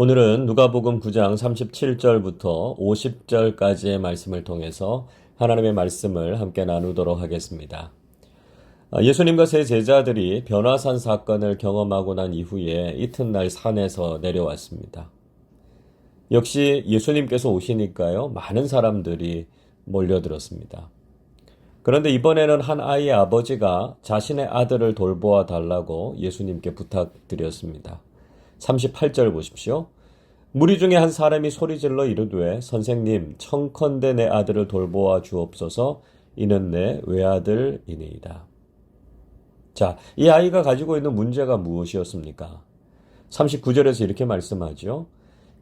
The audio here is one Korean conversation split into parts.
오늘은 누가복음 9장 37절부터 50절까지의 말씀을 통해서 하나님의 말씀을 함께 나누도록 하겠습니다. 예수님과 세 제자들이 변화산 사건을 경험하고 난 이후에 이튿날 산에서 내려왔습니다. 역시 예수님께서 오시니까요, 많은 사람들이 몰려들었습니다. 그런데 이번에는 한 아이의 아버지가 자신의 아들을 돌보아 달라고 예수님께 부탁드렸습니다. 38절 보십시오. 무리 중에 한 사람이 소리질러 이르되 선생님 청컨대 내 아들을 돌보아 주옵소서. 이는 내 외아들이니이다. 자, 이 아이가 가지고 있는 문제가 무엇이었습니까? 39절에서 이렇게 말씀하죠.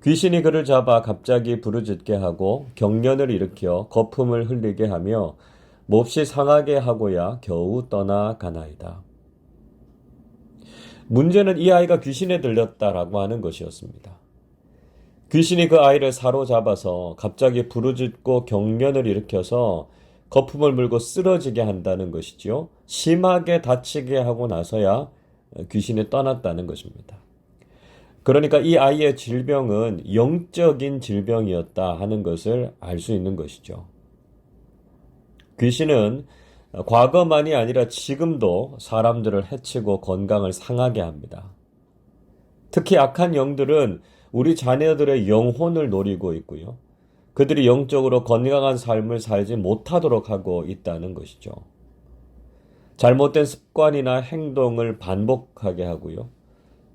귀신이 그를 잡아 갑자기 부르짖게 하고 경련을 일으켜 거품을 흘리게 하며 몹시 상하게 하고야 겨우 떠나가나이다. 문제는 이 아이가 귀신에 들렸다라고 하는 것이었습니다. 귀신이 그 아이를 사로잡아서 갑자기 부르짖고 경련을 일으켜서 거품을 물고 쓰러지게 한다는 것이지요. 심하게 다치게 하고 나서야 귀신이 떠났다는 것입니다. 그러니까 이 아이의 질병은 영적인 질병이었다 하는 것을 알 수 있는 것이죠. 귀신은 과거만이 아니라 지금도 사람들을 해치고 건강을 상하게 합니다. 특히 악한 영들은 우리 자녀들의 영혼을 노리고 있고요. 그들이 영적으로 건강한 삶을 살지 못하도록 하고 있다는 것이죠. 잘못된 습관이나 행동을 반복하게 하고요.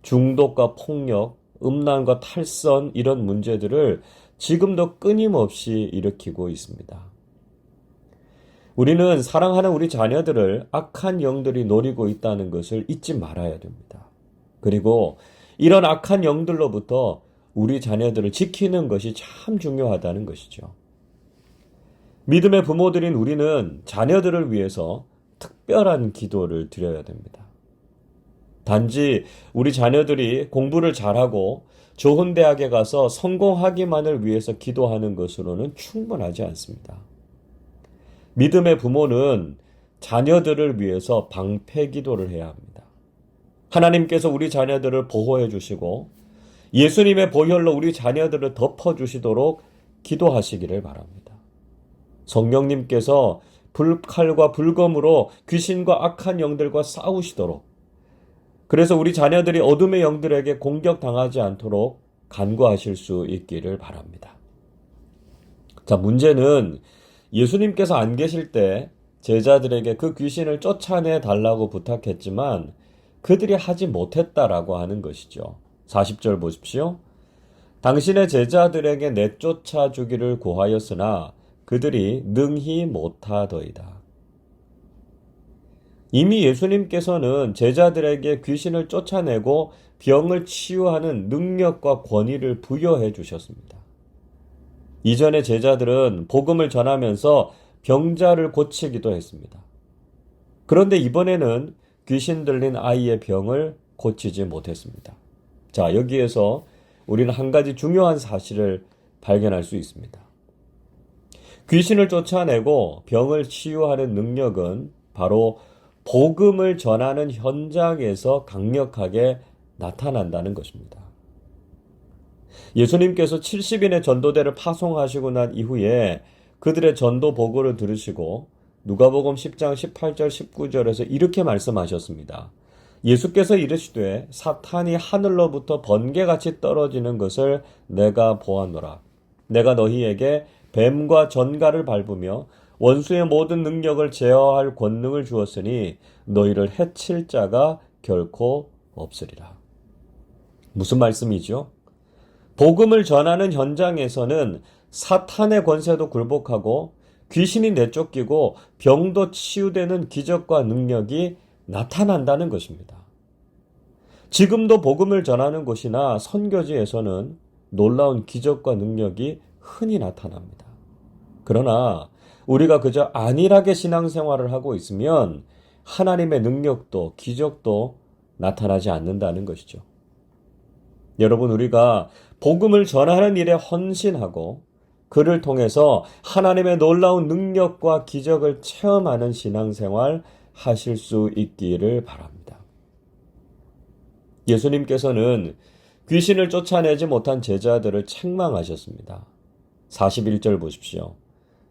중독과 폭력, 음란과 탈선 이런 문제들을 지금도 끊임없이 일으키고 있습니다. 우리는 사랑하는 우리 자녀들을 악한 영들이 노리고 있다는 것을 잊지 말아야 됩니다. 그리고 이런 악한 영들로부터 우리 자녀들을 지키는 것이 참 중요하다는 것이죠. 믿음의 부모들인 우리는 자녀들을 위해서 특별한 기도를 드려야 됩니다. 단지 우리 자녀들이 공부를 잘하고 좋은 대학에 가서 성공하기만을 위해서 기도하는 것으로는 충분하지 않습니다. 믿음의 부모는 자녀들을 위해서 방패 기도를 해야 합니다. 하나님께서 우리 자녀들을 보호해 주시고 예수님의 보혈로 우리 자녀들을 덮어주시도록 기도하시기를 바랍니다. 성령님께서 불칼과 불검으로 귀신과 악한 영들과 싸우시도록, 그래서 우리 자녀들이 어둠의 영들에게 공격당하지 않도록 간구하실 수 있기를 바랍니다. 자, 문제는 예수님께서 안 계실 때 제자들에게 그 귀신을 쫓아내 달라고 부탁했지만 그들이 하지 못했다라고 하는 것이죠. 40절 보십시오. 당신의 제자들에게 내쫓아 주기를 구하였으나 그들이 능히 못하더이다. 이미 예수님께서는 제자들에게 귀신을 쫓아내고 병을 치유하는 능력과 권위를 부여해 주셨습니다. 이전에 제자들은 복음을 전하면서 병자를 고치기도 했습니다. 그런데 이번에는 귀신 들린 아이의 병을 고치지 못했습니다. 자, 여기에서 우리는 한 가지 중요한 사실을 발견할 수 있습니다. 귀신을 쫓아내고 병을 치유하는 능력은 바로 복음을 전하는 현장에서 강력하게 나타난다는 것입니다. 예수님께서 70인의 전도대를 파송하시고 난 이후에 그들의 전도 보고를 들으시고 누가복음 10장 18절 19절에서 이렇게 말씀하셨습니다. 예수께서 이르시되 사탄이 하늘로부터 번개같이 떨어지는 것을 내가 보았노라. 내가 너희에게 뱀과 전갈을 밟으며 원수의 모든 능력을 제어할 권능을 주었으니 너희를 해칠 자가 결코 없으리라. 무슨 말씀이죠? 복음을 전하는 현장에서는 사탄의 권세도 굴복하고 귀신이 내쫓기고 병도 치유되는 기적과 능력이 나타난다는 것입니다. 지금도 복음을 전하는 곳이나 선교지에서는 놀라운 기적과 능력이 흔히 나타납니다. 그러나 우리가 그저 안일하게 신앙생활을 하고 있으면 하나님의 능력도 기적도 나타나지 않는다는 것이죠. 여러분, 우리가 복음을 전하는 일에 헌신하고 그를 통해서 하나님의 놀라운 능력과 기적을 체험하는 신앙생활 하실 수 있기를 바랍니다. 예수님께서는 귀신을 쫓아내지 못한 제자들을 책망하셨습니다. 41절 보십시오.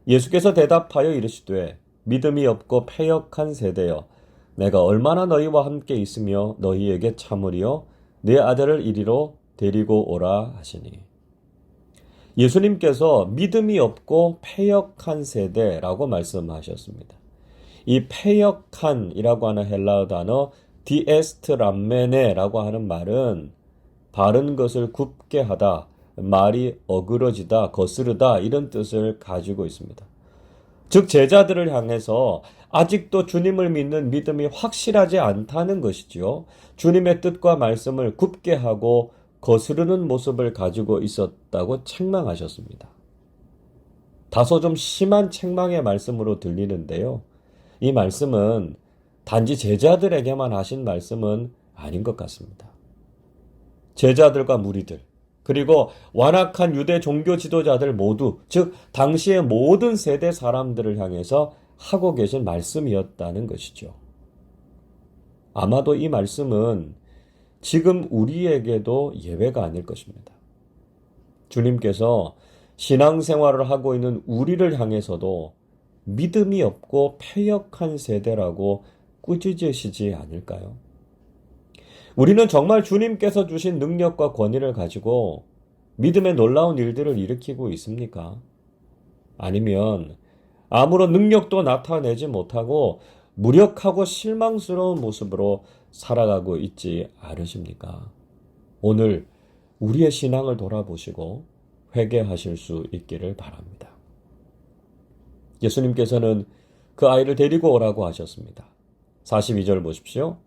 예수께서 대답하여 이르시되 믿음이 없고 패역한 세대여 내가 얼마나 너희와 함께 있으며 너희에게 참으리요 내 아들을 이리로 데리고 오라 하시니. 예수님께서 믿음이 없고 패역한 세대라고 말씀하셨습니다. 이 패역한이라고 하는 헬라어 단어 디에스트람메네라고 하는 말은 바른 것을 굽게 하다, 말이 어그러지다, 거스르다 이런 뜻을 가지고 있습니다. 즉 제자들을 향해서 아직도 주님을 믿는 믿음이 확실하지 않다는 것이지요. 주님의 뜻과 말씀을 굽게 하고 거스르는 모습을 가지고 있었다고 책망하셨습니다. 다소 좀 심한 책망의 말씀으로 들리는데요. 이 말씀은 단지 제자들에게만 하신 말씀은 아닌 것 같습니다. 제자들과 무리들, 그리고 완악한 유대 종교 지도자들 모두, 즉 당시의 모든 세대 사람들을 향해서 하고 계신 말씀이었다는 것이죠. 아마도 이 말씀은 지금 우리에게도 예외가 아닐 것입니다. 주님께서 신앙생활을 하고 있는 우리를 향해서도 믿음이 없고 패역한 세대라고 꾸짖으시지 않을까요? 우리는 정말 주님께서 주신 능력과 권위를 가지고 믿음의 놀라운 일들을 일으키고 있습니까? 아니면 아무런 능력도 나타내지 못하고 무력하고 실망스러운 모습으로 살아가고 있지 않으십니까? 오늘 우리의 신앙을 돌아보시고 회개하실 수 있기를 바랍니다. 예수님께서는 그 아이를 데리고 오라고 하셨습니다. 42절 보십시오.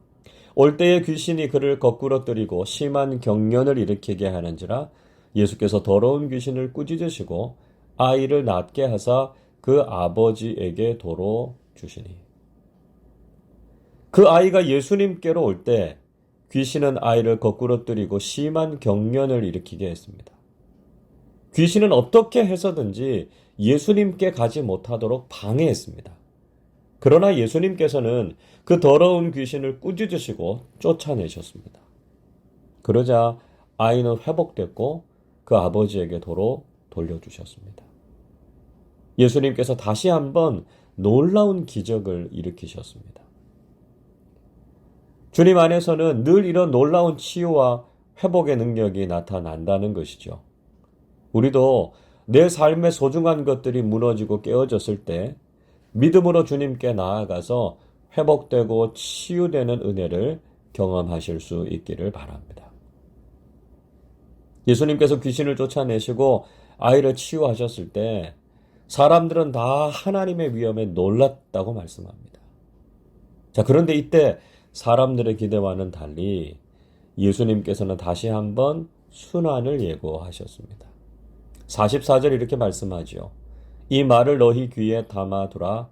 올 때에 귀신이 그를 거꾸러뜨리고 심한 경련을 일으키게 하는지라 예수께서 더러운 귀신을 꾸짖으시고 아이를 낫게 하사 그 아버지에게 도로 주시니. 그 아이가 예수님께로 올 때 귀신은 아이를 거꾸러뜨리고 심한 경련을 일으키게 했습니다. 귀신은 어떻게 해서든지 예수님께 가지 못하도록 방해했습니다. 그러나 예수님께서는 그 더러운 귀신을 꾸짖으시고 쫓아내셨습니다. 그러자 아이는 회복됐고 그 아버지에게 도로 돌려주셨습니다. 예수님께서 다시 한번 놀라운 기적을 일으키셨습니다. 주님 안에서는 늘 이런 놀라운 치유와 회복의 능력이 나타난다는 것이죠. 우리도 내 삶의 소중한 것들이 무너지고 깨어졌을 때 믿음으로 주님께 나아가서 회복되고 치유되는 은혜를 경험하실 수 있기를 바랍니다. 예수님께서 귀신을 쫓아내시고 아이를 치유하셨을 때 사람들은 다 하나님의 위엄에 놀랐다고 말씀합니다. 자, 그런데 이때 사람들의 기대와는 달리 예수님께서는 다시 한번 순환을 예고하셨습니다. 44절 이렇게 말씀하죠. 이 말을 너희 귀에 담아두라.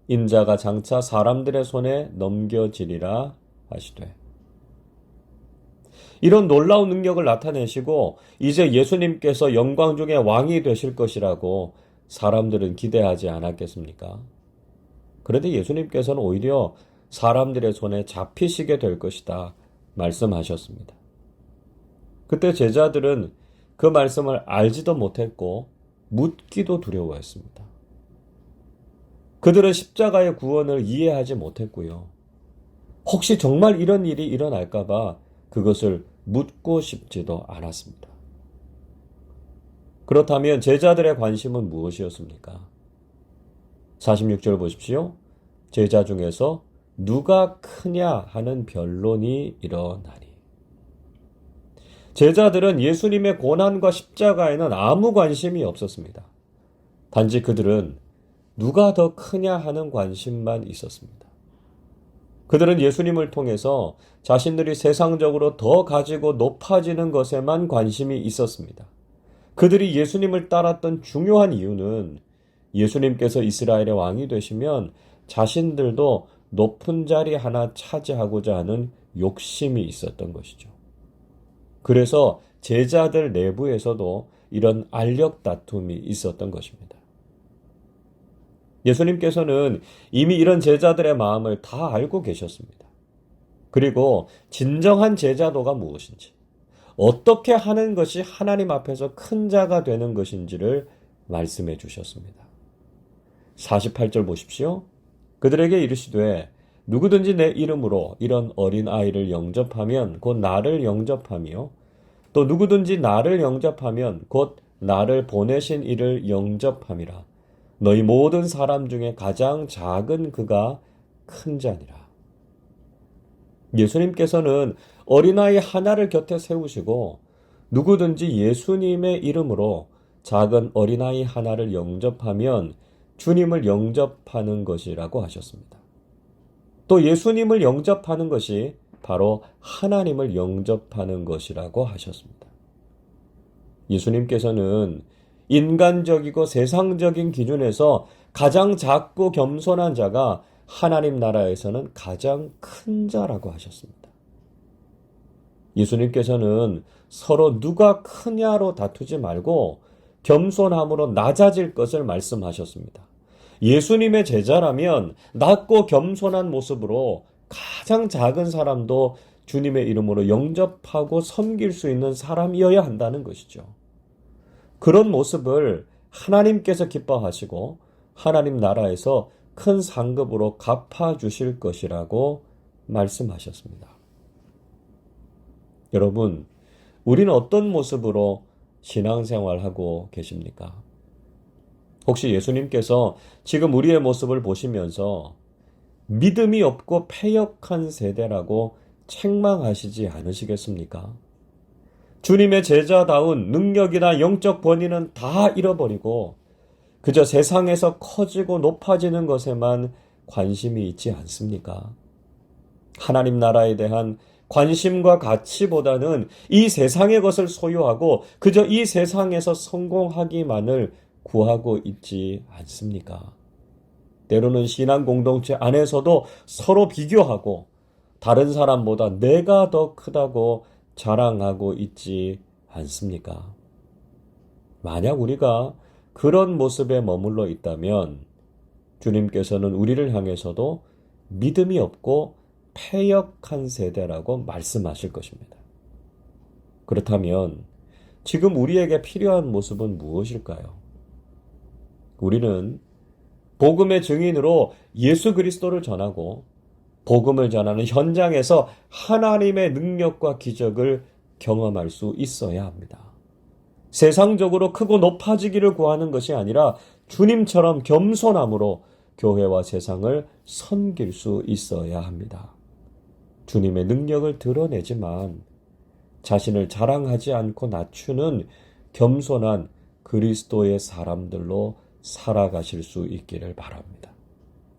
인자가 장차 사람들의 손에 넘겨지리라 하시되. 이런 놀라운 능력을 나타내시고 이제 예수님께서 영광 중에 왕이 되실 것이라고 사람들은 기대하지 않았겠습니까? 그런데 예수님께서는 오히려 사람들의 손에 잡히시게 될 것이다 말씀하셨습니다. 그때 제자들은 그 말씀을 알지도 못했고 묻기도 두려워했습니다. 그들은 십자가의 구원을 이해하지 못했고요. 혹시 정말 이런 일이 일어날까봐 그것을 묻고 싶지도 않았습니다. 그렇다면 제자들의 관심은 무엇이었습니까? 46절 보십시오. 제자 중에서 누가 크냐 하는 변론이 일어나니. 제자들은 예수님의 고난과 십자가에는 아무 관심이 없었습니다. 단지 그들은 누가 더 크냐 하는 관심만 있었습니다. 그들은 예수님을 통해서 자신들이 세상적으로 더 가지고 높아지는 것에만 관심이 있었습니다. 그들이 예수님을 따랐던 중요한 이유는 예수님께서 이스라엘의 왕이 되시면 자신들도 높은 자리 하나 차지하고자 하는 욕심이 있었던 것이죠. 그래서 제자들 내부에서도 이런 알력 다툼이 있었던 것입니다. 예수님께서는 이미 이런 제자들의 마음을 다 알고 계셨습니다. 그리고 진정한 제자도가 무엇인지, 어떻게 하는 것이 하나님 앞에서 큰 자가 되는 것인지를 말씀해 주셨습니다. 48절 보십시오. 그들에게 이르시되 누구든지 내 이름으로 이런 어린 아이를 영접하면 곧 나를 영접하며 또 누구든지 나를 영접하면 곧 나를 보내신 이를 영접함이라. 너희 모든 사람 중에 가장 작은 그가 큰 자니라. 예수님께서는 어린아이 하나를 곁에 세우시고 누구든지 예수님의 이름으로 작은 어린아이 하나를 영접하면 주님을 영접하는 것이라고 하셨습니다. 또 예수님을 영접하는 것이 바로 하나님을 영접하는 것이라고 하셨습니다. 예수님께서는 인간적이고 세상적인 기준에서 가장 작고 겸손한 자가 하나님 나라에서는 가장 큰 자라고 하셨습니다. 예수님께서는 서로 누가 크냐로 다투지 말고 겸손함으로 낮아질 것을 말씀하셨습니다. 예수님의 제자라면 낮고 겸손한 모습으로 가장 작은 사람도 주님의 이름으로 영접하고 섬길 수 있는 사람이어야 한다는 것이죠. 그런 모습을 하나님께서 기뻐하시고 하나님 나라에서 큰 상급으로 갚아주실 것이라고 말씀하셨습니다. 여러분, 우리는 어떤 모습으로 신앙생활하고 계십니까? 혹시 예수님께서 지금 우리의 모습을 보시면서 믿음이 없고 패역한 세대라고 책망하시지 않으시겠습니까? 주님의 제자다운 능력이나 영적 권위는 다 잃어버리고 그저 세상에서 커지고 높아지는 것에만 관심이 있지 않습니까? 하나님 나라에 대한 관심과 가치보다는 이 세상의 것을 소유하고 그저 이 세상에서 성공하기만을 구하고 있지 않습니까? 때로는 신앙 공동체 안에서도 서로 비교하고 다른 사람보다 내가 더 크다고 자랑하고 있지 않습니까? 만약 우리가 그런 모습에 머물러 있다면 주님께서는 우리를 향해서도 믿음이 없고 패역한 세대라고 말씀하실 것입니다. 그렇다면 지금 우리에게 필요한 모습은 무엇일까요? 우리는 복음의 증인으로 예수 그리스도를 전하고 복음을 전하는 현장에서 하나님의 능력과 기적을 경험할 수 있어야 합니다. 세상적으로 크고 높아지기를 구하는 것이 아니라 주님처럼 겸손함으로 교회와 세상을 섬길 수 있어야 합니다. 주님의 능력을 드러내지만 자신을 자랑하지 않고 낮추는 겸손한 그리스도의 사람들로 살아가실 수 있기를 바랍니다.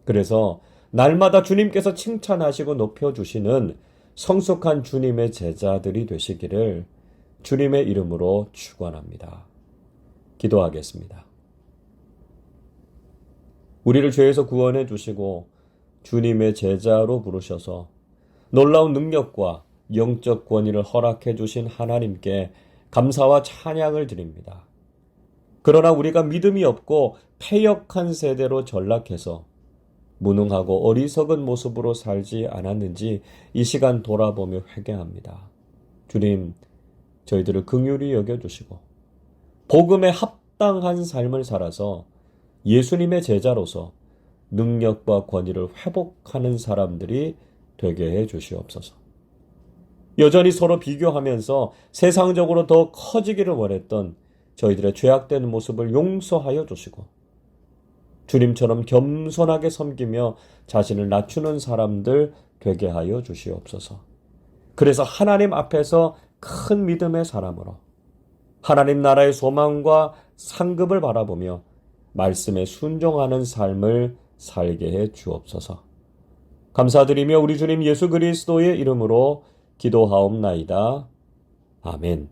그래서 날마다 주님께서 칭찬하시고 높여주시는 성숙한 주님의 제자들이 되시기를 주님의 이름으로 축원합니다. 기도하겠습니다. 우리를 죄에서 구원해 주시고 주님의 제자로 부르셔서 놀라운 능력과 영적 권위를 허락해 주신 하나님께 감사와 찬양을 드립니다. 그러나 우리가 믿음이 없고 패역한 세대로 전락해서 무능하고 어리석은 모습으로 살지 않았는지 이 시간 돌아보며 회개합니다. 주님, 저희들을 긍휼히 여겨주시고 복음에 합당한 삶을 살아서 예수님의 제자로서 능력과 권위를 회복하는 사람들이 되게 해 주시옵소서. 여전히 서로 비교하면서 세상적으로 더 커지기를 원했던 저희들의 죄악된 모습을 용서하여 주시고 주님처럼 겸손하게 섬기며 자신을 낮추는 사람들 되게 하여 주시옵소서. 그래서 하나님 앞에서 큰 믿음의 사람으로 하나님 나라의 소망과 상급을 바라보며 말씀에 순종하는 삶을 살게 해 주옵소서. 감사드리며 우리 주님 예수 그리스도의 이름으로 기도하옵나이다. 아멘.